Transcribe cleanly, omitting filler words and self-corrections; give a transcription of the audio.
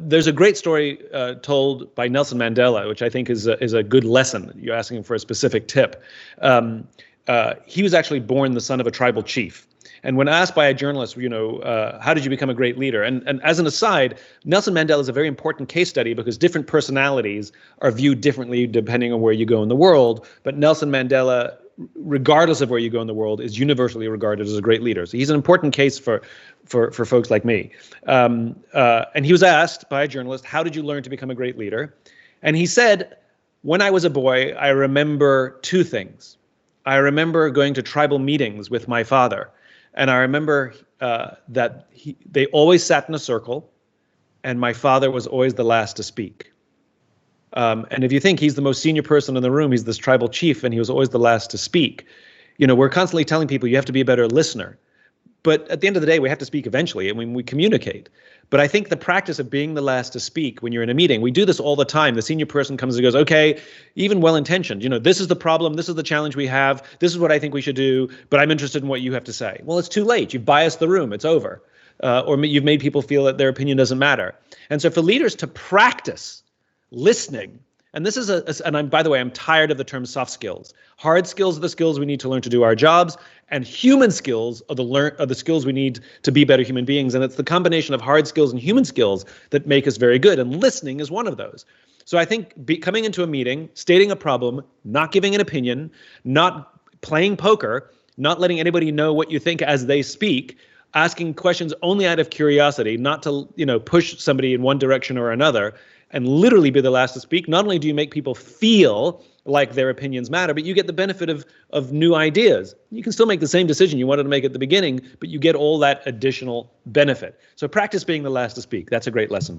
There's a great story told by Nelson Mandela, which I think is a good lesson. You're asking for a specific tip. He was actually born the son of a tribal chief. And when asked by a journalist, how did you become a great leader? And as an aside, Nelson Mandela is a very important case study because different personalities are viewed differently depending on where you go in the world. But Nelson Mandela, regardless of where you go in the world, is universally regarded as a great leader. So he's an important case for folks like me. And he was asked by a journalist, how did you learn to become a great leader? And he said, when I was a boy, I remember two things. I remember going to tribal meetings with my father. And I remember that they always sat in a circle, and my father was always the last to speak. And if you think he's the most senior person in the room, he's this tribal chief, and he was always the last to speak. We're constantly telling people you have to be a better listener. But at the end of the day, we have to speak eventually. I mean, we communicate. But I think the practice of being the last to speak when you're in a meeting, we do this all the time. The senior person comes and goes, okay, even well-intentioned, this is the problem. This is the challenge we have. This is what I think we should do. But I'm interested in what you have to say. Well, it's too late. You've biased the room. It's over. Or you've made people feel that their opinion doesn't matter. And so for leaders to practice listening, and this is by the way, I'm tired of the term soft skills. Hard skills are the skills we need to learn to do our jobs, and human skills are the skills we need to be better human beings. And it's the combination of hard skills and human skills that make us very good. And listening is one of those. So I think coming into a meeting, stating a problem, not giving an opinion, not playing poker, not letting anybody know what you think as they speak, asking questions only out of curiosity, not to push somebody in one direction or another, and literally be the last to speak. Not only do you make people feel like their opinions matter, but you get the benefit of new ideas. You can still make the same decision you wanted to make at the beginning, but you get all that additional benefit. So practice being the last to speak. That's a great lesson.